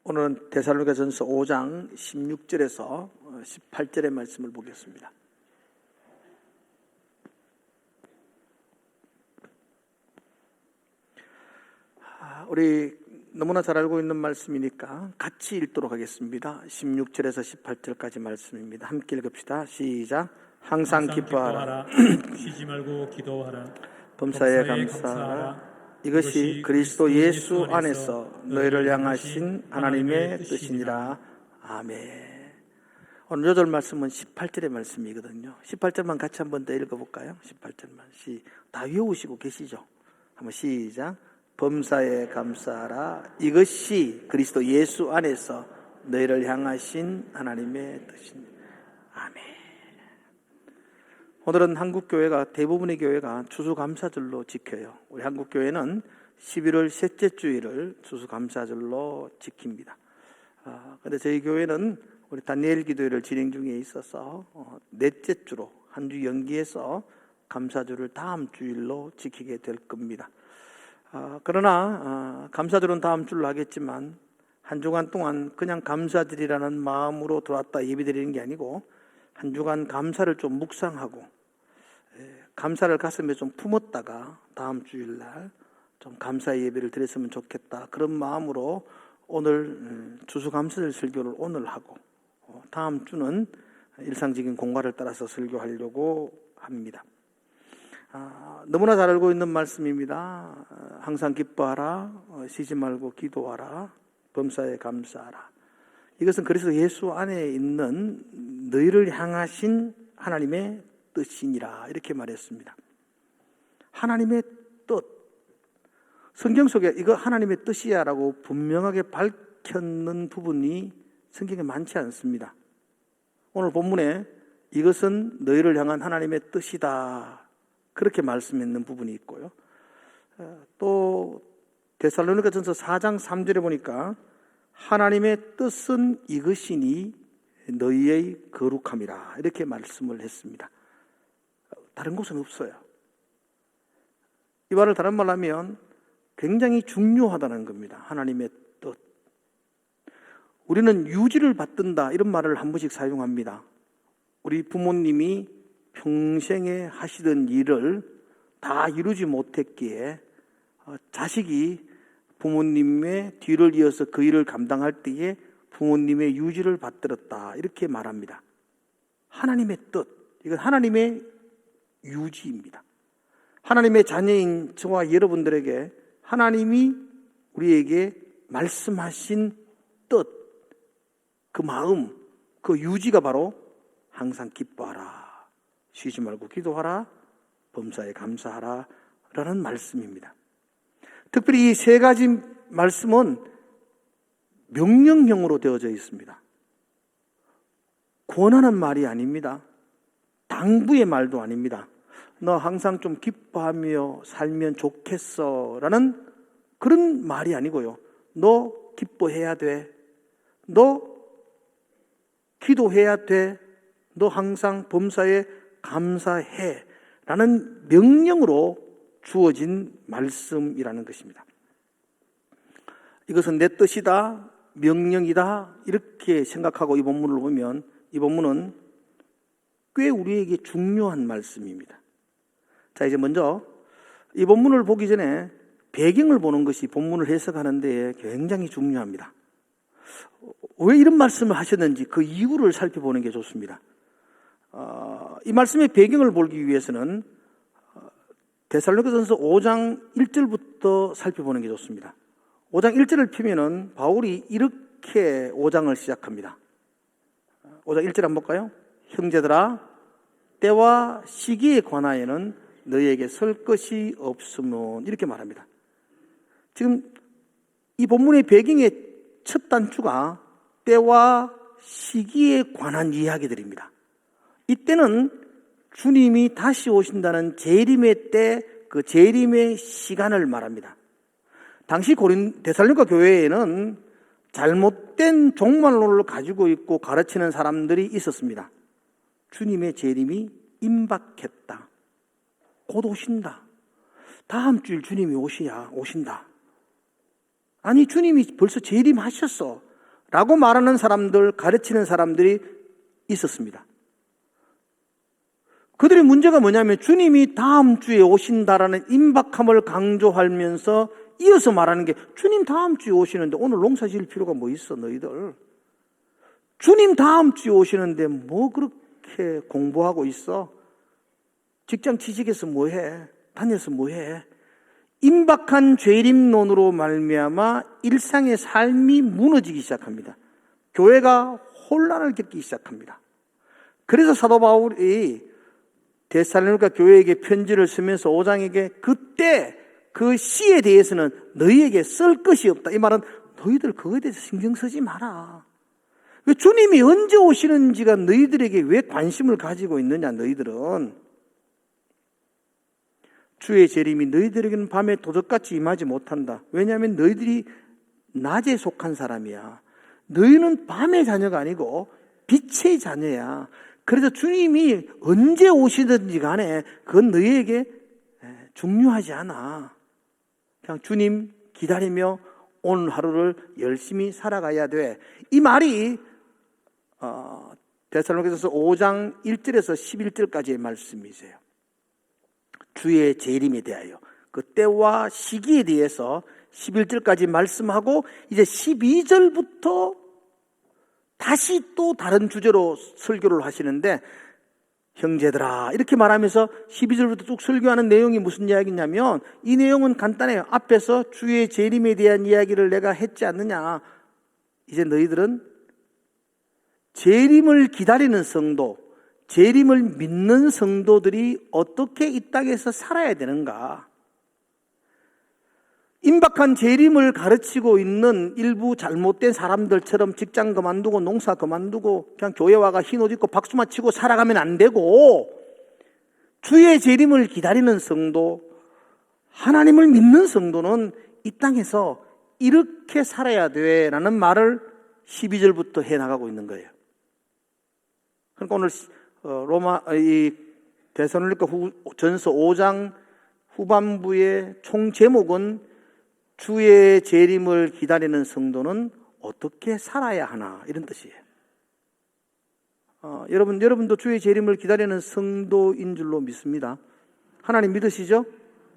오늘은 데살로니가전서 5장 16절에서 18절의 말씀을 보겠습니다. 우리 너무나 잘 알고 있는 말씀이니까 같이 읽도록 하겠습니다. 16절에서 18절까지 말씀입니다. 함께 읽읍시다. 시작. 항상 기뻐하라. 쉬지 말고 기도하라. 범사에 감사하라. 이것이 그리스도 예수 안에서 너희를 향하신 하나님의 뜻이니라. 아멘. 오늘 요절 말씀은 18절의 말씀이거든요. 18절만 같이 한번 더 읽어볼까요? 18절만. 다 외우시고 계시죠? 한번 시작. 범사에 감사하라. 이것이 그리스도 예수 안에서 너희를 향하신 하나님의 뜻이니라. 아멘. 오늘은 한국교회가 대부분의 교회가 추수감사절로 지켜요. 우리 한국교회는 11월 셋째 주일을 추수감사절로 지킵니다. 그런데 저희 교회는 우리 다니엘 기도회를 진행 중에 있어서 넷째 주로 한 주 연기해서 감사주를 다음 주일로 지키게 될 겁니다. 그러나 감사주는 다음 주로 하겠지만 한 주간 동안 그냥 감사드리라는 마음으로 들어왔다 예배드리는 게 아니고 한 주간 감사를 좀 묵상하고 감사를 가슴에 좀 품었다가 다음 주일날 좀 감사의 예배를 드렸으면 좋겠다. 그런 마음으로 오늘 추수감사절 설교를 오늘 하고 다음 주는 일상적인 공과를 따라서 설교하려고 합니다. 너무나 잘 알고 있는 말씀입니다. 항상 기뻐하라. 쉬지 말고 기도하라. 범사에 감사하라. 이것은 그리스도 예수 안에 있는 너희를 향하신 하나님의 뜻이니라 이렇게 말했습니다. 하나님의 뜻. 성경 속에 이거 하나님의 뜻이야 라고 분명하게 밝혔는 부분이 성경에 많지 않습니다. 오늘 본문에 이것은 너희를 향한 하나님의 뜻이다 그렇게 말씀했는 부분이 있고요. 또 데살로니가전서 4장 3절에 보니까 하나님의 뜻은 이것이니 너희의 거룩함이라 이렇게 말씀을 했습니다. 다른 곳은 없어요. 이 말을 다른 말로 하면 굉장히 중요하다는 겁니다. 하나님의 뜻. 우리는 유지를 받든다 이런 말을 한 번씩 사용합니다. 우리 부모님이 평생에 하시던 일을 다 이루지 못했기에 자식이 부모님의 뒤를 이어서 그 일을 감당할 때에 부모님의 유지를 받들었다 이렇게 말합니다. 하나님의 뜻, 이건 하나님의 유지입니다. 하나님의 자녀인 저와 여러분들에게 하나님이 우리에게 말씀하신 뜻, 그 마음, 그 유지가 바로 항상 기뻐하라, 쉬지 말고 기도하라, 범사에 감사하라 라는 말씀입니다. 특별히 이 세 가지 말씀은 명령형으로 되어져 있습니다. 권하는 말이 아닙니다. 당부의 말도 아닙니다. 너 항상 좀 기뻐하며 살면 좋겠어 라는 그런 말이 아니고요. 너 기뻐해야 돼. 너 기도해야 돼. 너 항상 범사에 감사해 라는 명령으로 주어진 말씀이라는 것입니다. 이것은 내 뜻이다, 명령이다 이렇게 생각하고 이 본문을 보면 이 본문은 꽤 우리에게 중요한 말씀입니다. 자, 이제 먼저 이 본문을 보기 전에 배경을 보는 것이 본문을 해석하는 데 굉장히 중요합니다. 왜 이런 말씀을 하셨는지 그 이유를 살펴보는 게 좋습니다. 이 말씀의 배경을 보기 위해서는 데살로니가전서 5장 1절부터 살펴보는 게 좋습니다. 5장 1절을 펴면은 바울이 이렇게 5장을 시작합니다. 5장 1절 한번 볼까요? 형제들아, 때와 시기에 관하여는 너희에게 설 것이 없으면 이렇게 말합니다. 지금 이 본문의 배경의 첫 단추가 때와 시기에 관한 이야기들입니다. 이때는 주님이 다시 오신다는 재림의 때, 그 재림의 시간을 말합니다. 당시 데살로니가 교회에는 잘못된 종말론을 가지고 있고 가르치는 사람들이 있었습니다. 주님의 재림이 임박했다. 곧 오신다. 다음 주일 주님이 오신다. 아니, 주님이 벌써 재림하셨어. 라고 말하는 사람들, 가르치는 사람들이 있었습니다. 그들의 문제가 뭐냐면 주님이 다음 주에 오신다라는 임박함을 강조하면서 이어서 말하는 게, 주님 다음 주에 오시는데 오늘 농사 지을 필요가 뭐 있어 너희들. 주님 다음 주에 오시는데 뭐 그렇게 공부하고 있어? 직장 취직해서 뭐해? 다녀서 뭐해? 임박한 죄림론으로 말미암아 일상의 삶이 무너지기 시작합니다. 교회가 혼란을 겪기 시작합니다. 그래서 사도 바울이 데살로니가 교회에게 편지를 쓰면서 5장에게 그때 그 시에 대해서는 너희에게 쓸 것이 없다. 이 말은 너희들 그거에 대해서 신경 쓰지 마라. 왜 주님이 언제 오시는지가 너희들에게 왜 관심을 가지고 있느냐. 너희들은 주의 재림이 너희들에게는 밤에 도적같이 임하지 못한다. 왜냐하면 너희들이 낮에 속한 사람이야. 너희는 밤의 자녀가 아니고 빛의 자녀야. 그래서 주님이 언제 오시든지 간에 그건 너희에게 중요하지 않아. 그냥 주님 기다리며 오늘 하루를 열심히 살아가야 돼. 이 말이 데살로니가서 5장 1절에서 11절까지의 말씀이세요. 주의 재림에 대하여 그 때와 시기에 대해서 11절까지 말씀하고 이제 12절부터 다시 또 다른 주제로 설교를 하시는데, 형제들아 이렇게 말하면서 12절부터 쭉 설교하는 내용이 무슨 이야기냐면, 이 내용은 간단해요. 앞에서 주의 재림에 대한 이야기를 내가 했지 않느냐. 이제 너희들은 재림을 기다리는 성도, 재림을 믿는 성도들이 어떻게 이 땅에서 살아야 되는가. 임박한 재림을 가르치고 있는 일부 잘못된 사람들처럼 직장 그만두고 농사 그만두고 그냥 교회 와가 흰옷 입고 박수만 치고 살아가면 안 되고, 주의 재림을 기다리는 성도, 하나님을 믿는 성도는 이 땅에서 이렇게 살아야 돼라는 말을 12절부터 해나가고 있는 거예요. 그러니까 오늘 이 데살로니가 전서 5장 후반부의 총 제목은 주의 재림을 기다리는 성도는 어떻게 살아야 하나, 이런 뜻이에요. 여러분도 주의 재림을 기다리는 성도인 줄로 믿습니다. 하나님 믿으시죠?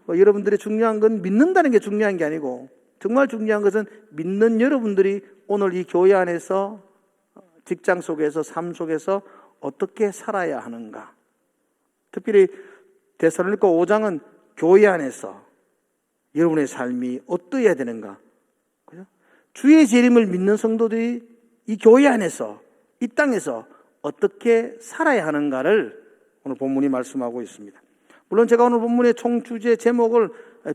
여러분들의 중요한 건 믿는다는 게 중요한 게 아니고, 정말 중요한 것은 믿는 여러분들이 오늘 이 교회 안에서, 직장 속에서, 삶 속에서 어떻게 살아야 하는가. 특별히 데살로니가 5장은 교회 안에서 여러분의 삶이 어떠해야 되는가. 그죠? 주의 재림을 믿는 성도들이 이 교회 안에서, 이 땅에서 어떻게 살아야 하는가를 오늘 본문이 말씀하고 있습니다. 물론 제가 오늘 본문의 총 주제 제목을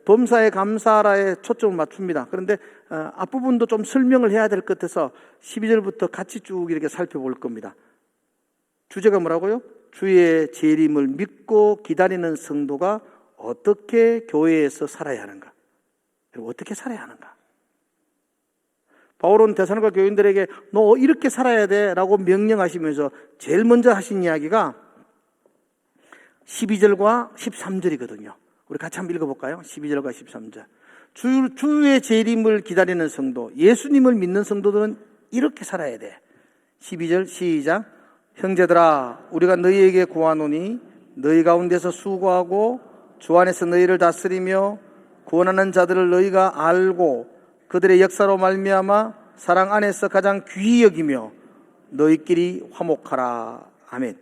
범사에 감사하라에 초점을 맞춥니다. 그런데 앞부분도 좀 설명을 해야 될 것 같아서 12절부터 같이 쭉 이렇게 살펴볼 겁니다. 주제가 뭐라고요? 주의 재림을 믿고 기다리는 성도가 어떻게 교회에서 살아야 하는가? 어떻게 살아야 하는가? 바울은 데살로니가 교인들에게 너 이렇게 살아야 돼 라고 명령하시면서 제일 먼저 하신 이야기가 12절과 13절이거든요. 우리 같이 한번 읽어볼까요? 12절과 13절. 주의 재림을 기다리는 성도, 예수님을 믿는 성도들은 이렇게 살아야 돼. 12절 시작. 형제들아 우리가 너희에게 구하노니 너희 가운데서 수고하고 주 안에서 너희를 다스리며 구원하는 자들을 너희가 알고 그들의 역사로 말미암아 사랑 안에서 가장 귀히 여기며 너희끼리 화목하라. 아멘.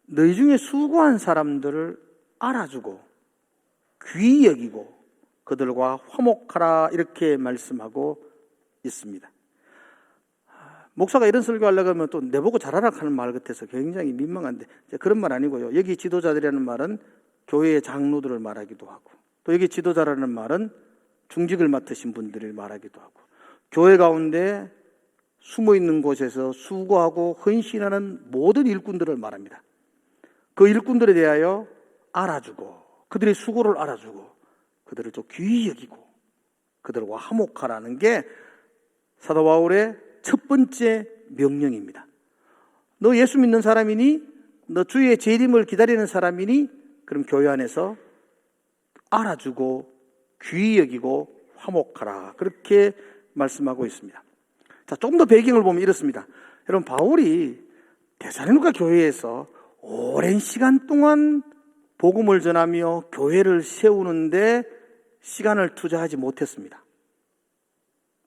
너희 중에 수고한 사람들을 알아주고 귀히 여기고 그들과 화목하라, 이렇게 말씀하고 있습니다. 목사가 이런 설교하려고 하면 또 내보고 잘하라 하는 말 같아서 굉장히 민망한데, 그런 말 아니고요. 여기 지도자들이라는 말은 교회의 장로들을 말하기도 하고, 또 여기 지도자라는 말은 중직을 맡으신 분들을 말하기도 하고, 교회 가운데 숨어있는 곳에서 수고하고 헌신하는 모든 일꾼들을 말합니다. 그 일꾼들에 대하여 알아주고, 그들의 수고를 알아주고, 그들을 좀 귀히 여기고 그들과 화목하라는 게 사도 바울의 첫 번째 명령입니다. 너 예수 믿는 사람이니? 너 주의 재림을 기다리는 사람이니? 그럼 교회 안에서 알아주고 귀히 여기고 화목하라. 그렇게 말씀하고 있습니다. 자, 조금 더 배경을 보면 이렇습니다. 여러분, 바울이 데살로니가 교회에서 오랜 시간 동안 복음을 전하며 교회를 세우는데 시간을 투자하지 못했습니다.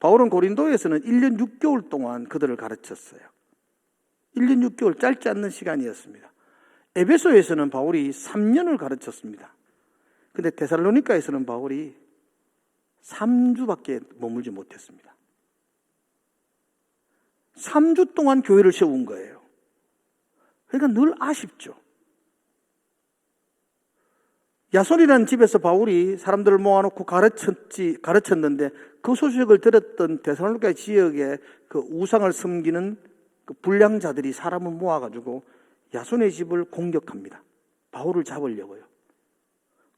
바울은 고린도에서는 1년 6개월 동안 그들을 가르쳤어요. 1년 6개월, 짧지 않는 시간이었습니다. 에베소에서는 바울이 3년을 가르쳤습니다. 근데 데살로니가에서는 바울이 3주밖에 머물지 못했습니다. 3주 동안 교회를 세운 거예요. 그러니까 늘 아쉽죠. 야손이라는 집에서 바울이 사람들을 모아놓고 가르쳤는데 그 소식을 들었던 데살로니가 지역에 그 우상을 섬기는 그 불량자들이 사람을 모아가지고 야손의 집을 공격합니다. 바울을 잡으려고요.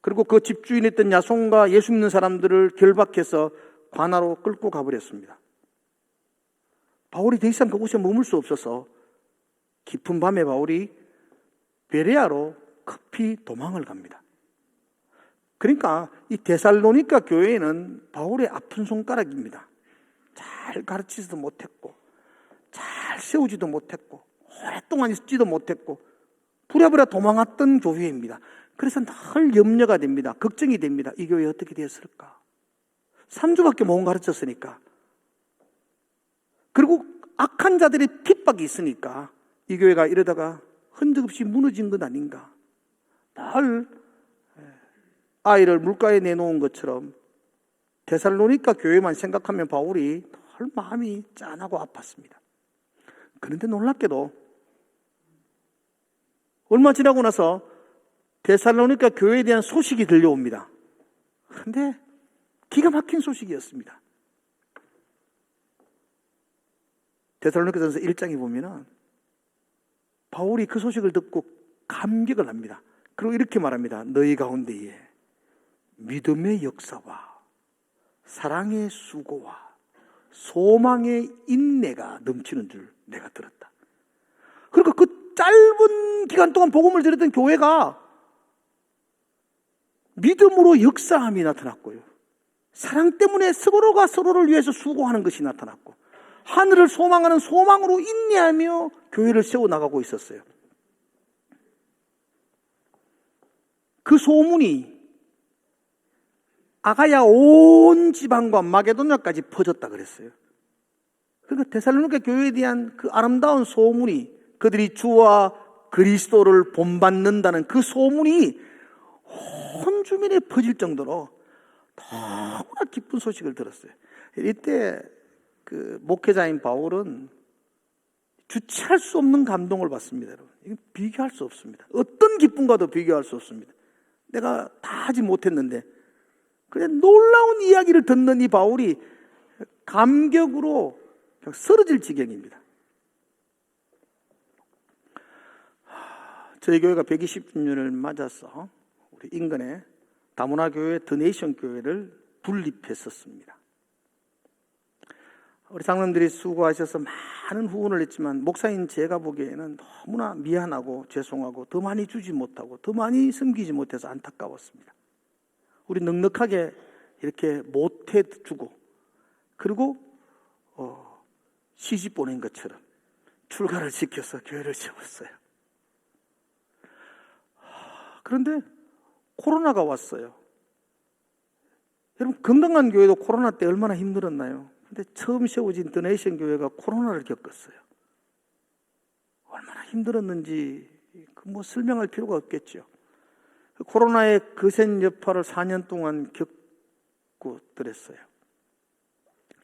그리고 그 집주인이었던 야손과 예수 믿는 사람들을 결박해서 관하로 끌고 가버렸습니다. 바울이 더 이상 그곳에 머물 수 없어서 깊은 밤에 바울이 베레아로 급히 도망을 갑니다. 그러니까 이 데살로니가 교회는 바울의 아픈 손가락입니다. 잘 가르치지도 못했고 잘 세우지도 못했고 오랫동안 있지도 못했고 부랴부랴 도망갔던 교회입니다. 그래서 늘 염려가 됩니다. 걱정이 됩니다. 이 교회 어떻게 되었을까? 3주밖에 못 가르쳤으니까. 그리고 악한 자들의 핍박이 있으니까 이 교회가 이러다가 흔적 없이 무너진 것 아닌가. 늘 아이를 물가에 내놓은 것처럼 데살로니가 교회만 생각하면 바울이 늘 마음이 짠하고 아팠습니다. 그런데 놀랍게도 얼마 지나고 나서 데살로니가 교회에 대한 소식이 들려옵니다. 그런데 기가 막힌 소식이었습니다. 데살로니가전서 1장에 보면은 바울이 그 소식을 듣고 감격을 합니다. 그리고 이렇게 말합니다. 너희 가운데에 믿음의 역사와 사랑의 수고와 소망의 인내가 넘치는 줄 내가 들었다. 그러니까 그 짧은 기간 동안 복음을 들었던 교회가 믿음으로 역사함이 나타났고요. 사랑 때문에 서로가 서로를 위해서 수고하는 것이 나타났고 하늘을 소망하는 소망으로 인내하며 교회를 세워나가고 있었어요. 그 소문이 아가야 온 지방과 마게도냐까지 퍼졌다 그랬어요. 그러니까 데살로니가 교회에 대한 그 아름다운 소문이 그들이 주와 그리스도를 본받는다는 그 소문이 온 주민에 퍼질 정도로 너무나 기쁜 소식을 들었어요. 이때 그 목회자인 바울은 주체할 수 없는 감동을 받습니다. 여러분. 이건 비교할 수 없습니다. 어떤 기쁨과도 비교할 수 없습니다. 내가 다 하지 못했는데 그냥 놀라운 이야기를 듣는 이 바울이 감격으로 쓰러질 지경입니다. 저희 교회가 120주년을 맞아서 우리 인근에 다문화 교회 더 네이션 교회를 분립했었습니다. 우리 장로님들이 수고하셔서 많은 후원을 했지만 목사인 제가 보기에는 너무나 미안하고 죄송하고 더 많이 주지 못하고 더 많이 섬기지 못해서 안타까웠습니다. 우리 넉넉하게 이렇게 못해주고 그리고 시집 보낸 것처럼 출가를 시켜서 교회를 세웠어요. 그런데 코로나가 왔어요. 여러분 건강한 교회도 코로나 때 얼마나 힘들었나요? 근데 처음 세워진 더 네이션 교회가 코로나를 겪었어요. 얼마나 힘들었는지 뭐 설명할 필요가 없겠죠. 코로나의 거센 여파를 4년 동안 겪고 들었어요.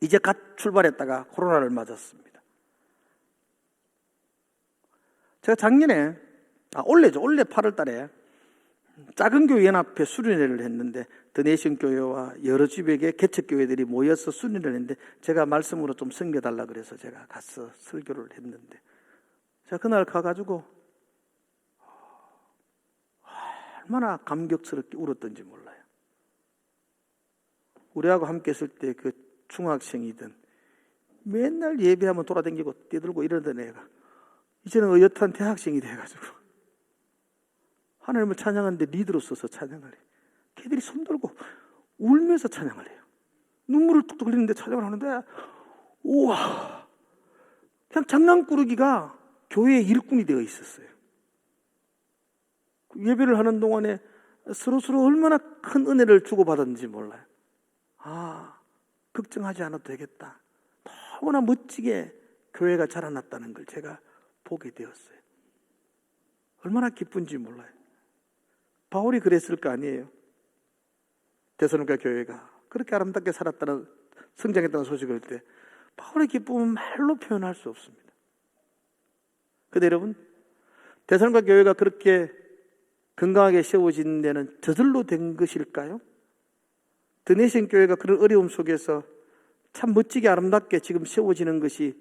이제 갓 출발했다가 코로나를 맞았습니다. 제가 작년에 올해 8월 달에 작은 교회 연합회 수련회를 했는데 더 네이션 교회와 여러 집에게 개척교회들이 모여서 수련회를 했는데 제가 말씀으로 좀 섬겨달라 그래서 제가 가서 설교를 했는데 제가 그날 가가지고 얼마나 감격스럽게 울었던지 몰라요. 우리하고 함께 있을 때 그 중학생이든 맨날 예배하면 돌아다니고 뛰들고 이러던 애가 이제는 어엿한 대학생이 돼가지고 하나님을 찬양하는데 리드로 서서 찬양을 해요. 걔들이 손들고 울면서 찬양을 해요. 눈물을 뚝뚝 흘리는데 찬양을 하는데, 우와, 그냥 장난꾸러기가 교회의 일꾼이 되어 있었어요. 예배를 하는 동안에 서로 얼마나 큰 은혜를 주고받았는지 몰라요. 아, 걱정하지 않아도 되겠다. 너무나 멋지게 교회가 자라났다는 걸 제가 보게 되었어요. 얼마나 기쁜지 몰라요. 바울이 그랬을 거 아니에요. 데살로니가 교회가 그렇게 아름답게 살았다는, 성장했다는 소식을 때 바울의 기쁨은 말로 표현할 수 없습니다. 근데 여러분, 데살로니가 교회가 그렇게 건강하게 세워진 데는 저절로 된 것일까요? 드네신 교회가 그런 어려움 속에서 참 멋지게 아름답게 지금 세워지는 것이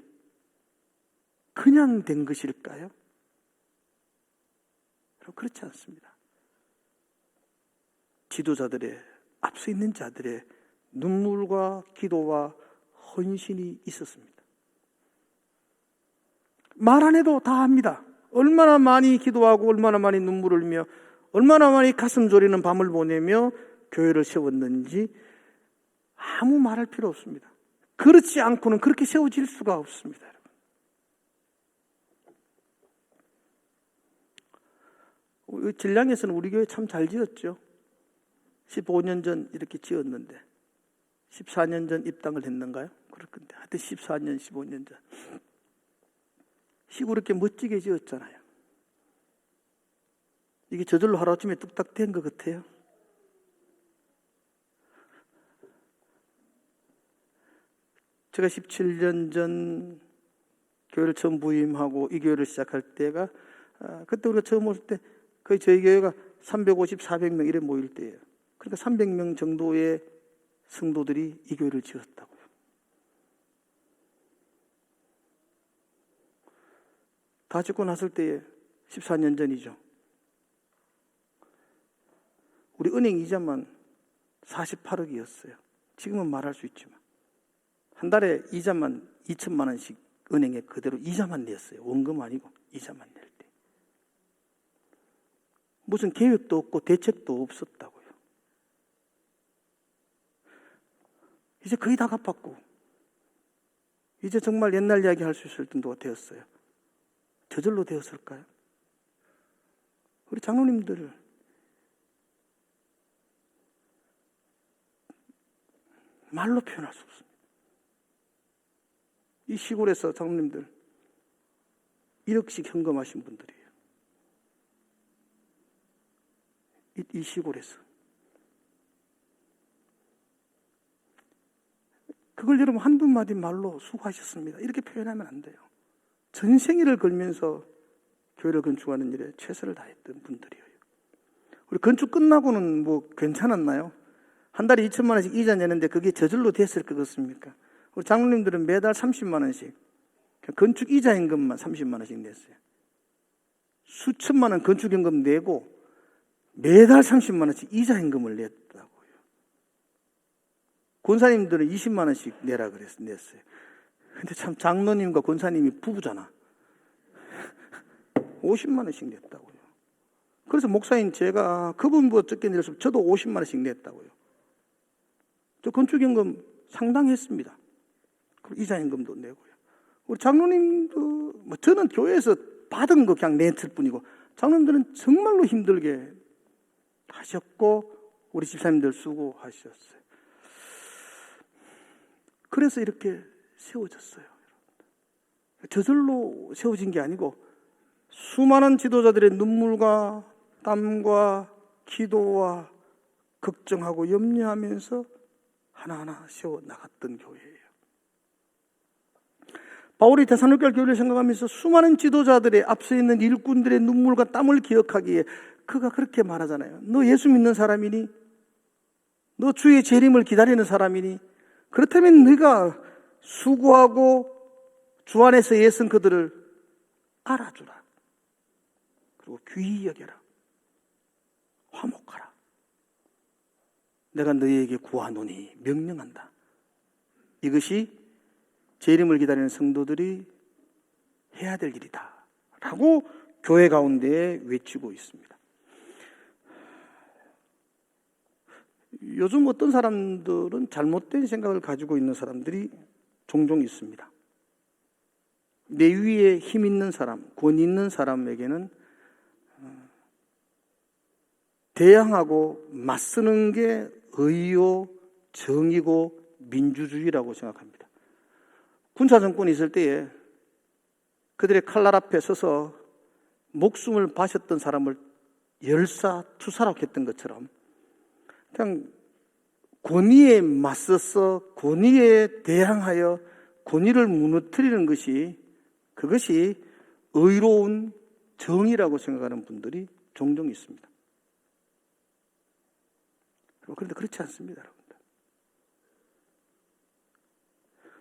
그냥 된 것일까요? 그렇지 않습니다. 지도자들의, 앞서 있는 자들의 눈물과 기도와 헌신이 있었습니다. 말 안 해도 다 합니다. 얼마나 많이 기도하고 얼마나 많이 눈물을 흘리며 얼마나 많이 가슴 졸이는 밤을 보내며 교회를 세웠는지 아무 말할 필요 없습니다. 그렇지 않고는 그렇게 세워질 수가 없습니다. 여러분, 진량에서는 우리 교회 참 잘 지었죠. 15년 전 이렇게 지었는데 14년 전 입당을 했는가요? 그럴 건데 하여튼 14년, 15년 전 시골 이렇게 멋지게 지었잖아요. 이게 저절로 하루아침에 뚝딱 된 것 같아요. 제가 17년 전 교회를 처음 부임하고 이 교회를 시작할 때가 그때 우리가 처음 올 때 거의 저희 교회가 350, 400명 이래 모일 때예요. 그러니까 300명 정도의 성도들이 이 교회를 지었다고요. 다 짓고 났을 때에 14년 전이죠. 우리 은행 이자만 48억이었어요. 지금은 말할 수 있지만 한 달에 이자만 2천만 원씩 은행에 그대로 이자만 냈어요. 원금 아니고 이자만 낼 때. 무슨 계획도 없고 대책도 없었다고요. 이제 거의 다 갚았고 이제 정말 옛날 이야기 할 수 있을 정도가 되었어요. 저절로 되었을까요? 우리 장로님들 말로 표현할 수 없습니다. 이 시골에서 장로님들 1억씩 현금하신 분들이에요. 이 시골에서. 그걸 여러분 한두 마디 말로 수고하셨습니다. 이렇게 표현하면 안 돼요. 전생일을 걸면서 교회를 건축하는 일에 최선을 다했던 분들이에요. 우리 건축 끝나고는 뭐 괜찮았나요? 한 달에 2천만 원씩 이자 내는데 그게 저절로 됐을 것 같습니까? 우리 장로님들은 매달 30만 원씩 건축 이자임금만 30만 원씩 냈어요. 수천만 원 건축임금 내고 매달 30만 원씩 이자임금을 냈다고요. 권사님들은 20만 원씩 내라 그래서 냈어요. 근데 참 장로님과 권사님이 부부잖아. 50만 원씩 냈다고요. 그래서 목사인 제가 그분보다 적게 냈으면 저도 50만 원씩 냈다고요. 저 건축임금 상당했습니다. 그리고 이자임금도 내고요. 우리 장로님도 뭐 저는 교회에서 받은 거 그냥 냈을 뿐이고 장로님들은 정말로 힘들게 하셨고 우리 집사님들 수고하셨어요. 그래서 이렇게 세워졌어요. 저절로 세워진 게 아니고 수많은 지도자들의 눈물과 땀과 기도와 걱정하고 염려하면서 하나하나 세워나갔던 교회예요. 바울이 데살로니가 교회를 생각하면서 수많은 지도자들의 앞서 있는 일꾼들의 눈물과 땀을 기억하기에 그가 그렇게 말하잖아요. 너 예수 믿는 사람이니? 너 주의 재림을 기다리는 사람이니? 그렇다면 네가 수고하고 주 안에서 애쓴 그들을 알아주라. 그리고 귀히 여겨라. 화목하라. 내가 너희에게 구하노니 명령한다. 이것이 재림을 기다리는 성도들이 해야 될 일이다 라고 교회 가운데에 외치고 있습니다. 요즘 어떤 사람들은 잘못된 생각을 가지고 있는 사람들이 종종 있습니다. 내 위에 힘 있는 사람, 권위 있는 사람에게는 대항하고 맞서는 게 의요, 정의고 민주주의라고 생각합니다. 군사 정권이 있을 때에 그들의 칼날 앞에 서서 목숨을 바쳤던 사람을 열사투사라고 했던 것처럼 그냥 권위에 맞서서 권위에 대항하여 권위를 무너뜨리는 것이 그것이 의로운 정의라고 생각하는 분들이 종종 있습니다. 그런데 그렇지 않습니다, 여러분들.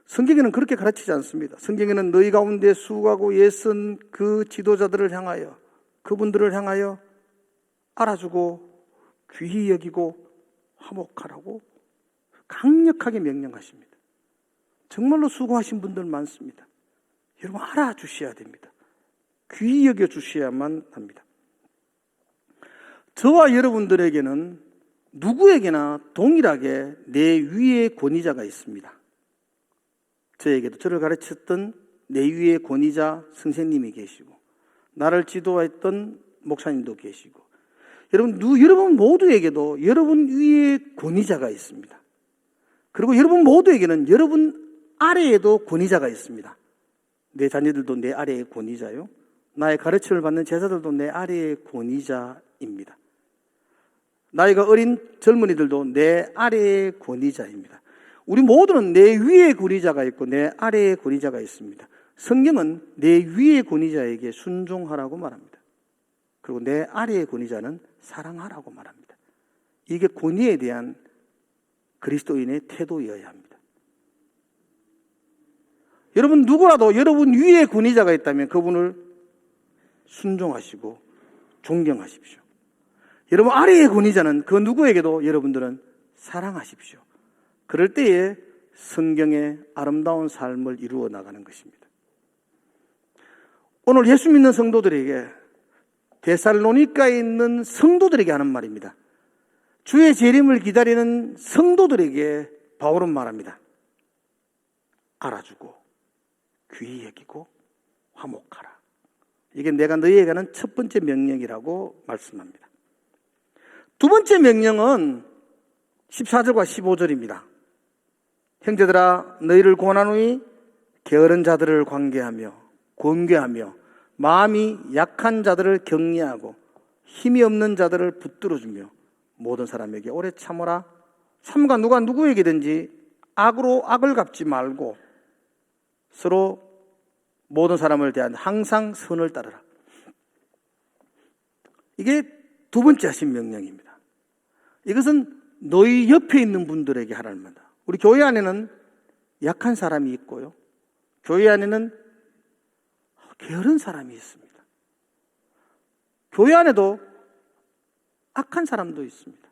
성경에는 그렇게 가르치지 않습니다. 성경에는 너희 가운데 수고하고 애쓴 그 지도자들을 향하여 그분들을 향하여 알아주고 귀히 여기고 화목하라고 강력하게 명령하십니다. 정말로 수고하신 분들 많습니다. 여러분 알아주셔야 됩니다. 귀히 여겨주셔야만 합니다. 저와 여러분들에게는 누구에게나 동일하게 내 위에 권위자가 있습니다. 저에게도 저를 가르쳤던 내 위에 권위자 선생님이 계시고 나를 지도했던 목사님도 계시고 여러분 모두에게도 여러분 위에 권위자가 있습니다. 그리고 여러분 모두에게는 여러분 아래에도 권위자가 있습니다. 내 자녀들도 내 아래의 권위자요. 나의 가르침을 받는 제자들도 내 아래의 권위자입니다. 나이가 어린 젊은이들도 내 아래의 권위자입니다. 우리 모두는 내 위에 권위자가 있고 내 아래에 권위자가 있습니다. 성경은 내 위에 권위자에게 순종하라고 말합니다. 그리고 내 아래의 권위자는 사랑하라고 말합니다. 이게 권위에 대한 그리스도인의 태도여야 합니다. 여러분 누구라도 여러분 위에 권위자가 있다면 그분을 순종하시고 존경하십시오. 여러분 아래의 권위자는 그 누구에게도 여러분들은 사랑하십시오. 그럴 때에 성경의 아름다운 삶을 이루어 나가는 것입니다. 오늘 예수 믿는 성도들에게 데살로니가에 있는 성도들에게 하는 말입니다. 주의 재림을 기다리는 성도들에게 바울은 말합니다. 알아주고 귀히 여기고 화목하라. 이게 내가 너희에게 하는 첫 번째 명령이라고 말씀합니다. 두 번째 명령은 14절과 15절입니다. 형제들아 너희를 권하노니 게으른 자들을 관계하며 권괴하며 마음이 약한 자들을 격려하고 힘이 없는 자들을 붙들어주며 모든 사람에게 오래 참으라. 참가 누가 누구에게든지 악으로 악을 갚지 말고 서로 모든 사람을 대한 항상 선을 따르라. 이게 두 번째 하신 명령입니다. 이것은 너희 옆에 있는 분들에게 하라는 말입니다. 우리 교회 안에는 약한 사람이 있고요. 교회 안에는 게으른 사람이 있습니다. 교회 안에도 악한 사람도 있습니다.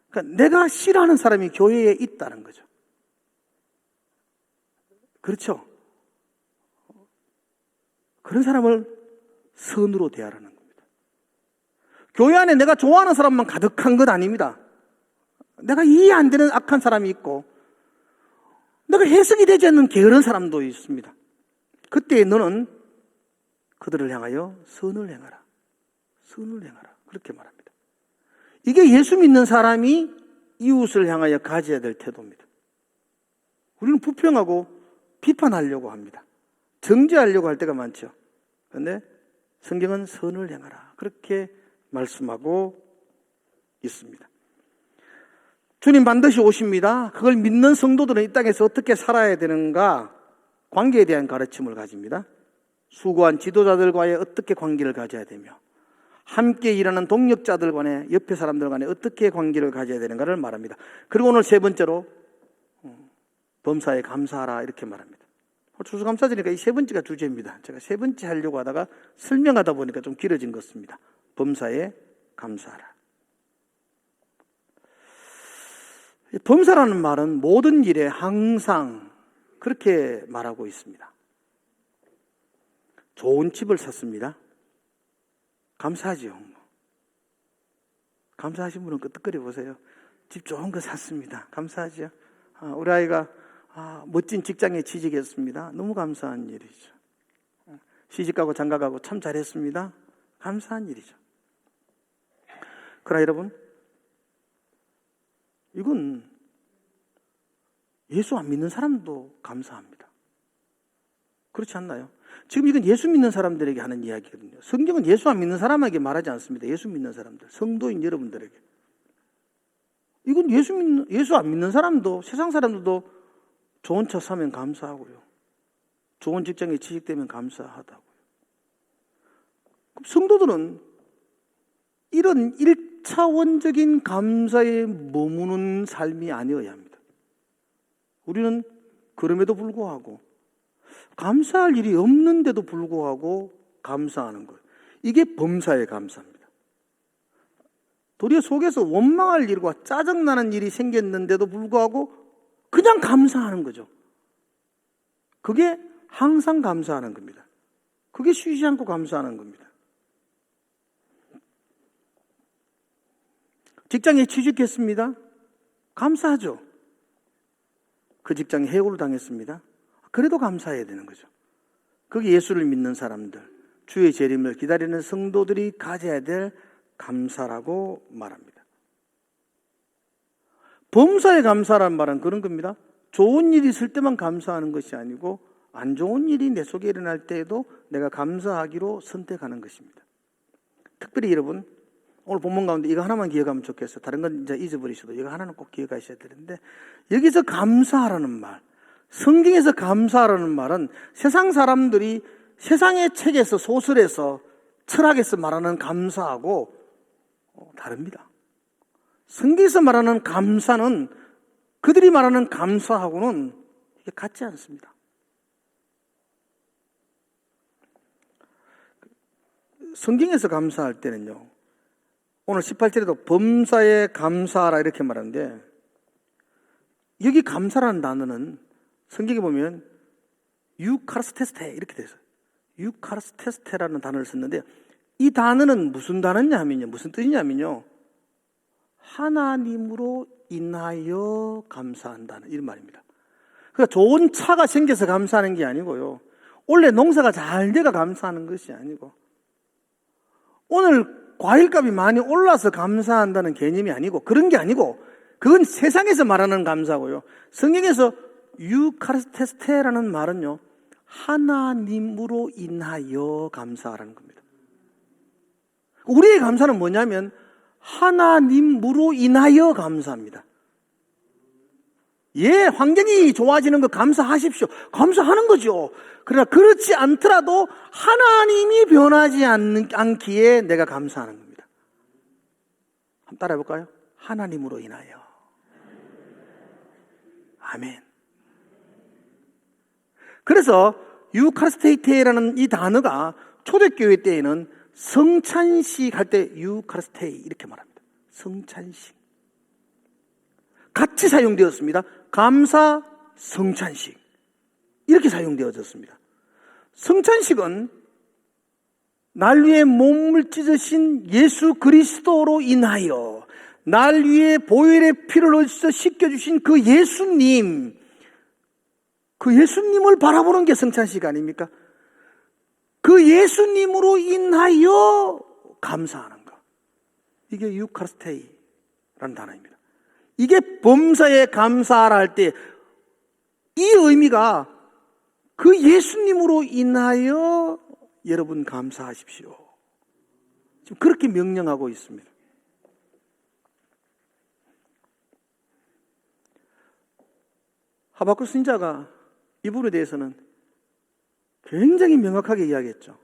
그러니까 내가 싫어하는 사람이 교회에 있다는 거죠. 그렇죠? 그런 사람을 선으로 대하라는 겁니다. 교회 안에 내가 좋아하는 사람만 가득한 것 아닙니다. 내가 이해 안 되는 악한 사람이 있고 내가 해석이 되지 않는 게으른 사람도 있습니다. 그때 너는 그들을 향하여 선을 행하라. 선을 행하라. 그렇게 말합니다. 이게 예수 믿는 사람이 이웃을 향하여 가져야 될 태도입니다. 우리는 부평하고 비판하려고 합니다. 정죄하려고 할 때가 많죠. 그런데 성경은 선을 행하라. 그렇게 말씀하고 있습니다. 주님 반드시 오십니다. 그걸 믿는 성도들은 이 땅에서 어떻게 살아야 되는가? 관계에 대한 가르침을 가집니다. 수고한 지도자들과의 어떻게 관계를 가져야 되며 함께 일하는 동력자들 간에 옆에 사람들 간에 어떻게 관계를 가져야 되는가를 말합니다. 그리고 오늘 세 번째로 범사에 감사하라 이렇게 말합니다. 추수감사절이니까 이 세 번째가 주제입니다. 제가 세 번째 하려고 하다가 설명하다 보니까 좀 길어진 것 같습니다. 범사에 감사하라. 범사라는 말은 모든 일에 항상 그렇게 말하고 있습니다. 좋은 집을 샀습니다. 감사하지요. 감사하신 분은 끄떡거려 보세요. 집 좋은 거 샀습니다. 감사하죠. 우리 아이가 멋진 직장에 취직했습니다. 너무 감사한 일이죠. 시집가고 장가가고 참 잘했습니다. 감사한 일이죠. 그러나 여러분, 이건 예수 안 믿는 사람도 감사합니다. 그렇지 않나요? 지금 이건 예수 믿는 사람들에게 하는 이야기거든요. 성경은 예수 안 믿는 사람에게 말하지 않습니다. 예수 믿는 사람들, 성도인 여러분들에게. 이건 예수 안 믿는 사람도, 세상 사람들도 좋은 차 사면 감사하고요. 좋은 직장에 취직되면 감사하다고요. 그럼 성도들은 이런 1차원적인 감사에 머무는 삶이 아니어야 합니다. 우리는 그럼에도 불구하고 감사할 일이 없는데도 불구하고 감사하는 것. 이게 범사의 감사입니다. 도리어 속에서 원망할 일과 짜증나는 일이 생겼는데도 불구하고 그냥 감사하는 거죠. 그게 항상 감사하는 겁니다. 그게 쉬지 않고 감사하는 겁니다. 직장에 취직했습니다. 감사하죠. 그 직장에 해고를 당했습니다. 그래도 감사해야 되는 거죠. 그게 예수를 믿는 사람들, 주의 재림을 기다리는 성도들이 가져야 될 감사라고 말합니다. 범사에 감사라는 말은 그런 겁니다. 좋은 일이 있을 때만 감사하는 것이 아니고 안 좋은 일이 내 속에 일어날 때에도 내가 감사하기로 선택하는 것입니다. 특별히 여러분, 오늘 본문 가운데 이거 하나만 기억하면 좋겠어요. 다른 건 이제 잊어버리셔도 이거 하나는 꼭 기억하셔야 되는데, 여기서 감사하라는 말, 성경에서 감사하라는 말은 세상 사람들이 세상의 책에서, 소설에서, 철학에서 말하는 감사하고 다릅니다. 성경에서 말하는 감사는 그들이 말하는 감사하고는 이게 같지 않습니다. 성경에서 감사할 때는요, 오늘 18절에도 범사에 감사하라 이렇게 말하는데, 여기 감사라는 단어는 성경에 보면 유카르스테스테 이렇게 돼서 유카르스테스테라는 단어를 썼는데, 이 단어는 무슨 단어냐면요, 무슨 뜻이냐면요, 하나님으로 인하여 감사한다는 이런 말입니다. 그러니까 좋은 차가 생겨서 감사하는 게 아니고요, 원래 농사가 잘 돼가 감사하는 것이 아니고, 오늘 과일값이 많이 올라서 감사한다는 개념이 아니고, 그런 게 아니고, 그건 세상에서 말하는 감사고요. 성경에서 유카르스테스테라는 말은요, 하나님으로 인하여 감사하라는 겁니다. 우리의 감사는 뭐냐면 하나님으로 인하여 감사합니다. 예, 환경이 좋아지는 거 감사하십시오. 감사하는 거죠. 그러나 그렇지 않더라도 하나님이 변하지 않기에 내가 감사하는 겁니다. 한번 따라해 볼까요? 하나님으로 인하여. 아멘. 그래서 유카르스테이테라는 이 단어가 초대교회 때에는 성찬식 할 때 유카르스테이 이렇게 말합니다. 성찬식. 같이 사용되었습니다. 감사, 성찬식. 이렇게 사용되어졌습니다. 성찬식은 날 위해 몸을 찢으신 예수 그리스도로 인하여 날 위해 보혈의 피를 흘려 씻겨주신 그 예수님, 그 예수님을 바라보는 게 성찬식 아닙니까? 그 예수님으로 인하여 감사하는 것. 이게 유카르스테이라는 단어입니다. 이게 범사에 감사하라 할 때 이 의미가 그 예수님으로 인하여 여러분 감사하십시오. 지금 그렇게 명령하고 있습니다. 하박국 선지자가 이 부분에 대해서는 굉장히 명확하게 이야기했죠.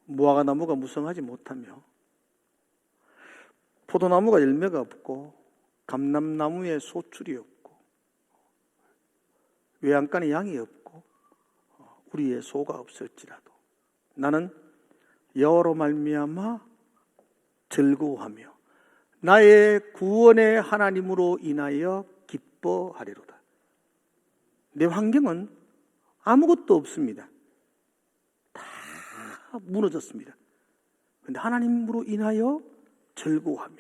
무화과 나무가 무성하지 못하며 포도나무가 열매가 없고 감람나무에 소출이 없고 외양간에 양이 없고 우리의 소가 없을지라도 나는 여호와로 말미암아 즐거워하며 나의 구원의 하나님으로 인하여 기뻐하리로다. 내 환경은 아무것도 없습니다. 다 무너졌습니다. 그런데 하나님으로 인하여 즐거워하며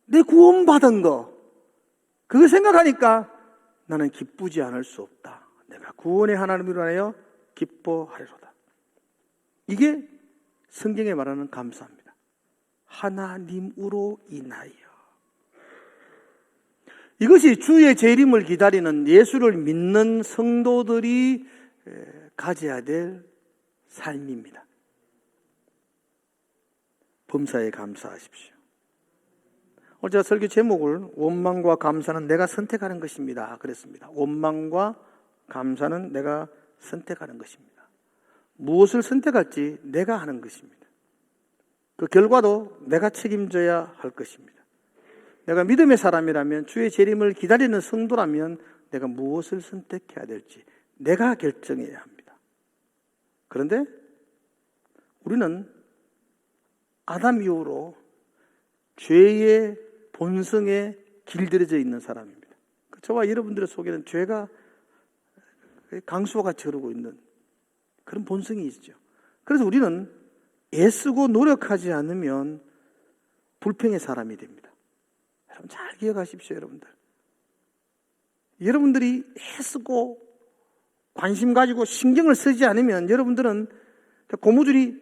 내 구원받은 거, 그거 생각하니까 나는 기쁘지 않을 수 없다. 내가 구원의 하나님으로 인하여 기뻐하리로다. 이게 성경에 말하는 감사입니다. 하나님으로 인하여. 이것이 주의 재림을 기다리는 예수를 믿는 성도들이 가져야 될 삶입니다. 범사에 감사하십시오. 오늘 제가 설교 제목을 원망과 감사는 내가 선택하는 것입니다 그랬습니다. 원망과 감사는 내가 선택하는 것입니다. 무엇을 선택할지 내가 하는 것입니다. 그 결과도 내가 책임져야 할 것입니다. 내가 믿음의 사람이라면, 주의 재림을 기다리는 성도라면 내가 무엇을 선택해야 될지 내가 결정해야 합니다. 그런데 우리는 아담 이후로 죄의 본성에 길들여져 있는 사람입니다. 저와 여러분들의 속에는 죄가 강수와 같이 흐르고 있는 그런 본성이 있죠. 그래서 우리는 애쓰고 노력하지 않으면 불평의 사람이 됩니다. 여러분 잘 기억하십시오, 여러분들. 여러분들이 애쓰고 관심 가지고 신경을 쓰지 않으면 여러분들은 고무줄이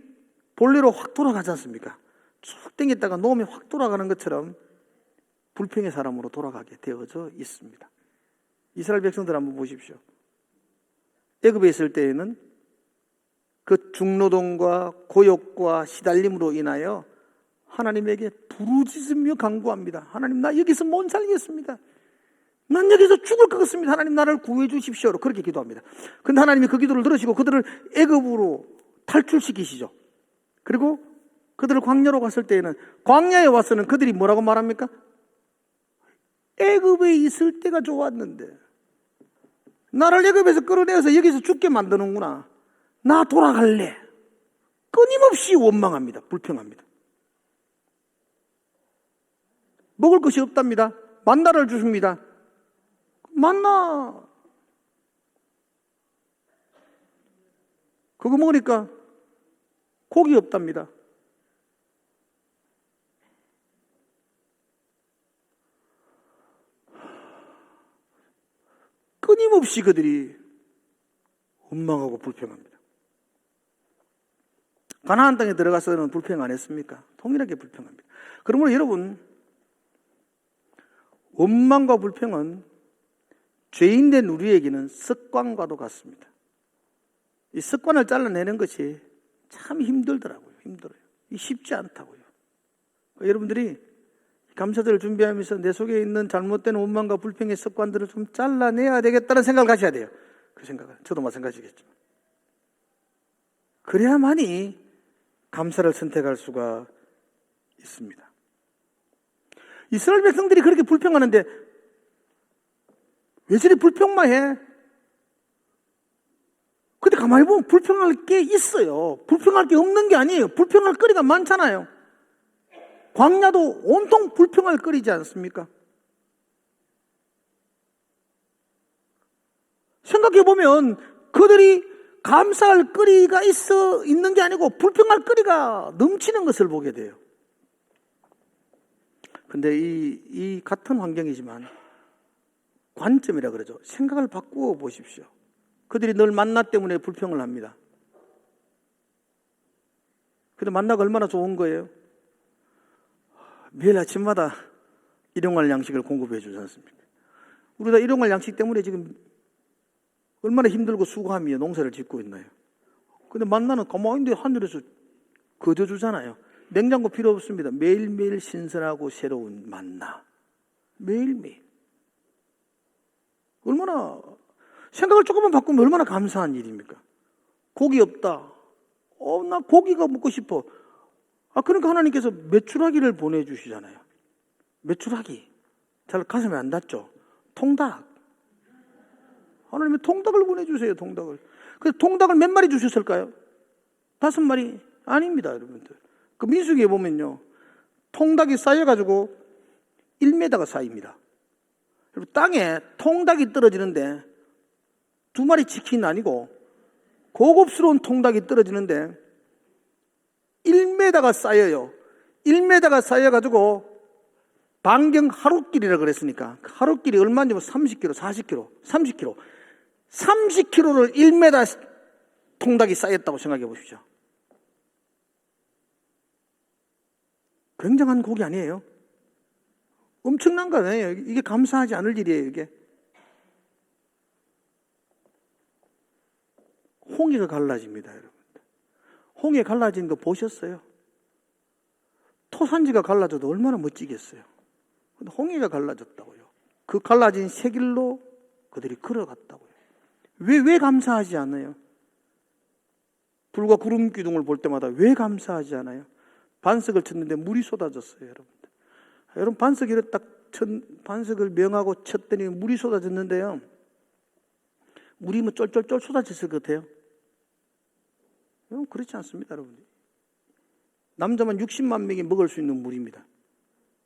본래로 확 돌아가지 않습니까? 쭉 당겼다가 놓으면 확 돌아가는 것처럼 불평의 사람으로 돌아가게 되어져 있습니다. 이스라엘 백성들 한번 보십시오. 애굽에 있을 때에는 그 중노동과 고욕과 시달림으로 인하여 하나님에게 부르짖으며 간구합니다. 하나님, 나 여기서 못 살겠습니다. 난 여기서 죽을 것 같습니다. 하나님, 나를 구해 주십시오. 그렇게 기도합니다. 그런데 하나님이 그 기도를 들으시고 그들을 애굽으로 탈출시키시죠. 그리고 그들을 광야로 갔을 때에는, 광야에 와서는 그들이 뭐라고 말합니까? 애굽에 있을 때가 좋았는데 나를 애굽에서 끌어내어서 여기서 죽게 만드는구나. 나 돌아갈래. 끊임없이 원망합니다. 불평합니다. 먹을 것이 없답니다. 만나를 주십니다. 만나. 그거 먹으니까 고기 없답니다. 끊임없이 그들이 원망하고 불평합니다. 가나안 땅에 들어가서는 불평 안 했습니까? 동일하게 불평합니다. 그러므로 여러분, 원망과 불평은 죄인된 우리에게는 습관과도 같습니다. 이 습관을 잘라내는 것이 참 힘들더라고요. 힘들어요. 쉽지 않다고요. 여러분들이 감사절을 준비하면서 내 속에 있는 잘못된 원망과 불평의 습관들을 좀 잘라내야 되겠다는 생각을 가져야 돼요. 그 생각을. 저도 마찬가지겠지만. 그래야만이 감사를 선택할 수가 있습니다. 이스라엘 백성들이 그렇게 불평하는데 왜 저리 불평만 해? 근데 가만히 보면 불평할 게 있어요. 불평할 게 없는 게 아니에요. 불평할 거리가 많잖아요. 광야도 온통 불평할 거리지 않습니까? 생각해보면 그들이 감사할 거리가 있는 게 아니고 불평할 거리가 넘치는 것을 보게 돼요. 근데 이 같은 환경이지만 관점이라 그러죠. 생각을 바꾸어 보십시오. 그들이 늘 만나 때문에 불평을 합니다. 근데 만나가 얼마나 좋은 거예요? 매일 아침마다 일용할 양식을 공급해 주지 않습니까? 우리가 일용할 양식 때문에 지금 얼마나 힘들고 수고하며 농사를 짓고 있나요? 근데 만나는 가만히 하늘에서 거저주잖아요. 냉장고 필요 없습니다. 매일매일 신선하고 새로운 만나. 매일매일. 얼마나, 생각을 조금만 바꾸면 얼마나 감사한 일입니까? 고기 없다. 나 고기가 먹고 싶어. 그러니까 하나님께서 메추라기를 보내주시잖아요. 메추라기. 잘 가슴에 안 닿죠? 통닭. 하나님이 통닭을 보내주세요, 통닭을. 그래서 통닭을 몇 마리 주셨을까요? 5마리? 아닙니다, 여러분들. 그 민수기에 보면요. 통닭이 쌓여가지고 1m가 쌓입니다. 그리고 땅에 통닭이 떨어지는데 2마리 치킨은 아니고 고급스러운 통닭이 떨어지는데 1m가 쌓여요. 1m가 쌓여가지고 반경 하루길이라 그랬으니까 하루길이 얼마인지 30km, 40km, 30km. 30km를 1m 통닭이 쌓였다고 생각해 보십시오. 굉장한 곡이 아니에요. 엄청난 거 아니에요. 이게 감사하지 않을 일이에요, 이게. 홍해가 갈라집니다, 여러분. 홍해 갈라진 거 보셨어요? 토산지가 갈라져도 얼마나 멋지겠어요. 근데 홍해가 갈라졌다고요. 그 갈라진 새 길로 그들이 걸어갔다고요. 왜 감사하지 않아요? 불과 구름 기둥을 볼 때마다 왜 감사하지 않아요? 반석을 쳤는데 물이 쏟아졌어요, 여러분들. 여러분, 반석을 명하고 쳤더니 물이 쏟아졌는데요. 물이 뭐 쫄쫄쫄 쏟아졌을 것 같아요. 여러분, 그렇지 않습니다, 여러분. 남자만 60만 명이 먹을 수 있는 물입니다.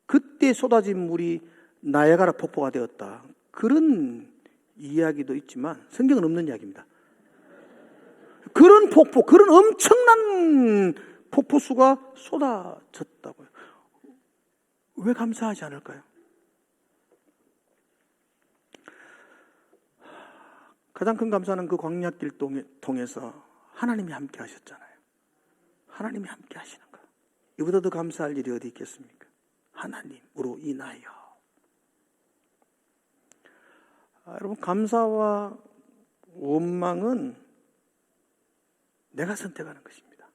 그때 쏟아진 물이 나야가라 폭포가 되었다. 그런 이야기도 있지만 성경은 없는 이야기입니다. 그런 폭포, 그런 엄청난 폭포수가 쏟아졌다고요. 왜 감사하지 않을까요? 가장 큰 감사는 그 광야길 통해서 하나님이 함께 하셨잖아요. 하나님이 함께 하시는 거. 이보다 더 감사할 일이 어디 있겠습니까? 하나님으로 인하여. 여러분, 감사와 원망은 내가 선택하는 것입니다.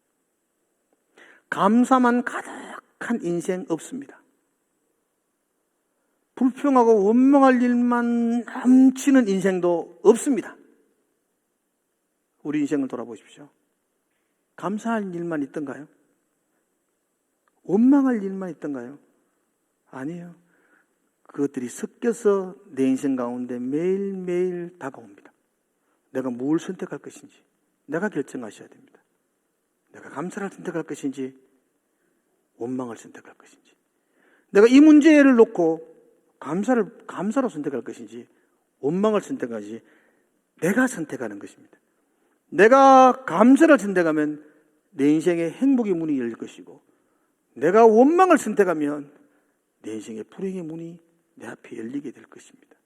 감사만 가득한 인생 없습니다. 불평하고 원망할 일만 넘치는 인생도 없습니다. 우리 인생을 돌아보십시오. 감사할 일만 있던가요? 원망할 일만 있던가요? 아니에요. 그것들이 섞여서 내 인생 가운데 매일매일 다가옵니다. 내가 뭘 선택할 것인지 내가 결정하셔야 됩니다. 내가 감사를 선택할 것인지 원망을 선택할 것인지, 내가 이 문제를 놓고 감사로 선택할 것인지 원망을 선택하지, 내가 선택하는 것입니다. 내가 감사를 선택하면 내 인생의 행복의 문이 열릴 것이고, 내가 원망을 선택하면 내 인생의 불행의 문이 내 앞에 열리게 될 것입니다.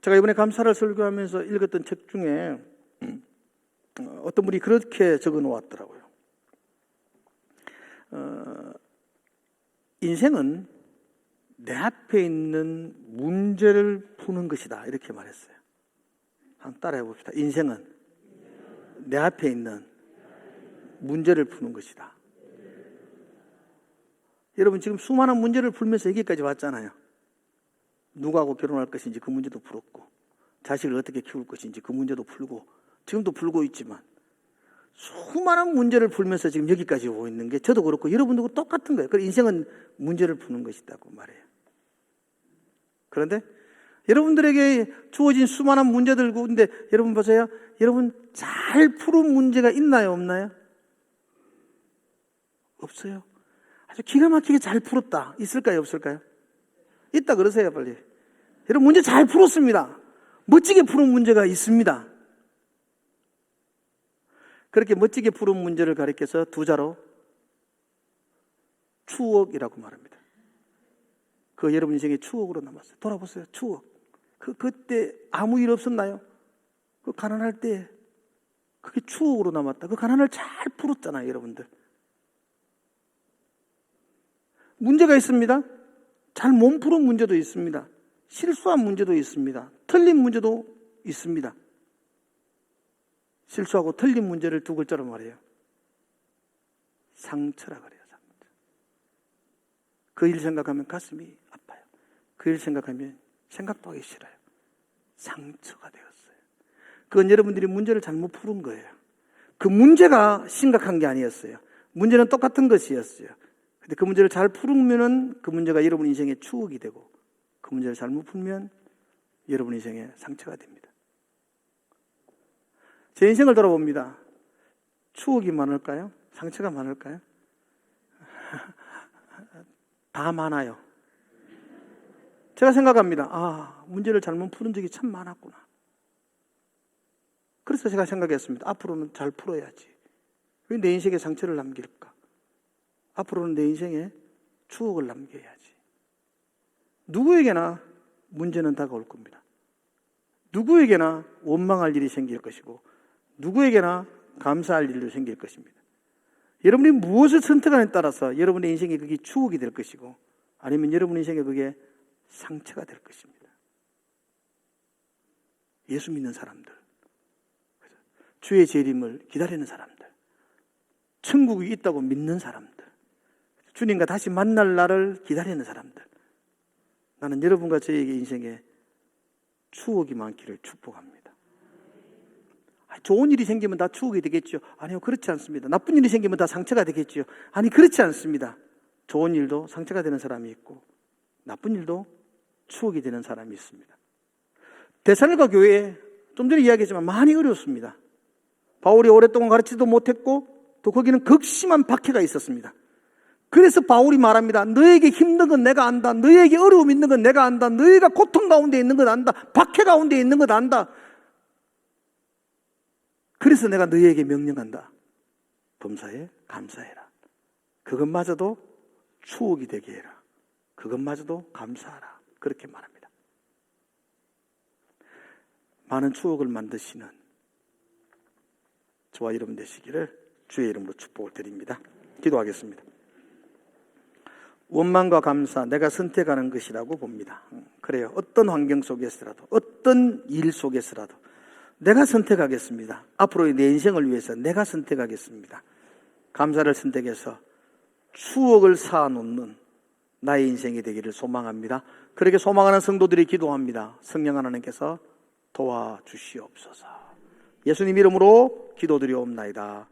제가 이번에 감사를 설교하면서 읽었던 책 중에 어떤 분이 그렇게 적어 놓았더라고요. 인생은 내 앞에 있는 문제를 푸는 것이다, 이렇게 말했어요. 한번 따라해 봅시다. 인생은 내 앞에 있는 문제를 푸는 것이다. 여러분, 지금 수많은 문제를 풀면서 여기까지 왔잖아요. 누구하고 결혼할 것인지 그 문제도 풀었고, 자식을 어떻게 키울 것인지 그 문제도 풀고, 지금도 풀고 있지만 수많은 문제를 풀면서 지금 여기까지 오고 있는 게 저도 그렇고 여러분도 똑같은 거예요. 그래서 인생은 문제를 푸는 것이다고 말해요. 그런데 여러분들에게 주어진 수많은 문제들 가운데 여러분 보세요. 여러분 잘 푸는 문제가 있나요, 없나요? 없어요. 아주 기가 막히게 잘 풀었다. 있을까요, 없을까요? 있다 그러세요, 빨리. 여러분 문제 잘 풀었습니다. 멋지게 푸는 문제가 있습니다. 그렇게 멋지게 푸는 문제를 가리켜서 두 자로 추억이라고 말합니다. 그 여러분 인생의 추억으로 남았어요. 돌아보세요. 추억. 그때 아무 일 없었나요? 그 가난할 때 그게 추억으로 남았다. 그 가난을 잘 풀었잖아요, 여러분들. 문제가 있습니다. 잘 못 푸는 문제도 있습니다. 실수한 문제도 있습니다. 틀린 문제도 있습니다. 실수하고 틀린 문제를 두 글자로 말해요. 상처라 그래요, 상처. 그 일 생각하면 가슴이 아파요. 그 일 생각하면 생각도 하기 싫어요. 상처가 되었어요. 그건 여러분들이 문제를 잘못 푸는 거예요. 그 문제가 심각한 게 아니었어요. 문제는 똑같은 것이었어요. 근데 그 문제를 잘 풀으면은 그 문제가 여러분 인생의 추억이 되고, 그 문제를 잘못 풀면 여러분 인생의 상처가 됩니다. 제 인생을 돌아봅니다. 추억이 많을까요? 상처가 많을까요? 다 많아요. 제가 생각합니다. 문제를 잘못 푸는 적이 참 많았구나. 그래서 제가 생각했습니다. 앞으로는 잘 풀어야지. 왜 내 인생에 상처를 남길까? 앞으로는 내 인생에 추억을 남겨야지. 누구에게나 문제는 다가올 겁니다. 누구에게나 원망할 일이 생길 것이고 누구에게나 감사할 일도 생길 것입니다. 여러분이 무엇을 선택하느냐에 따라서 여러분의 인생에 그게 추억이 될 것이고 아니면 여러분의 인생에 그게 상처가 될 것입니다. 예수 믿는 사람들, 주의 재림을 기다리는 사람들, 천국이 있다고 믿는 사람들, 주님과 다시 만날 날을 기다리는 사람들, 나는 여러분과 저에게 인생에 추억이 많기를 축복합니다. 좋은 일이 생기면 다 추억이 되겠죠? 아니요, 그렇지 않습니다. 나쁜 일이 생기면 다 상처가 되겠죠? 아니, 그렇지 않습니다. 좋은 일도 상처가 되는 사람이 있고 나쁜 일도 추억이 되는 사람이 있습니다. 데살로니가 교회에 좀 전에 이야기했지만 많이 어려웠습니다. 바울이 오랫동안 가르치지도 못했고 또 거기는 극심한 박해가 있었습니다. 그래서 바울이 말합니다. 너에게 힘든 건 내가 안다. 너에게 어려움 있는 건 내가 안다. 너희가 고통 가운데 있는 건 안다. 박해 가운데 있는 건 안다. 그래서 내가 너희에게 명령한다. 범사에 감사해라. 그것마저도 추억이 되게 해라. 그것마저도 감사하라. 그렇게 말합니다. 많은 추억을 만드시는 저와 여러분 되시기를 주의 이름으로 축복을 드립니다. 기도하겠습니다. 원망과 감사, 내가 선택하는 것이라고 봅니다. 그래요. 어떤 환경 속에서라도, 어떤 일 속에서라도 내가 선택하겠습니다. 앞으로의 내 인생을 위해서 내가 선택하겠습니다. 감사를 선택해서 추억을 쌓아놓는 나의 인생이 되기를 소망합니다. 그렇게 소망하는 성도들이 기도합니다. 성령 하나님께서 도와주시옵소서. 예수님 이름으로 기도드리옵나이다.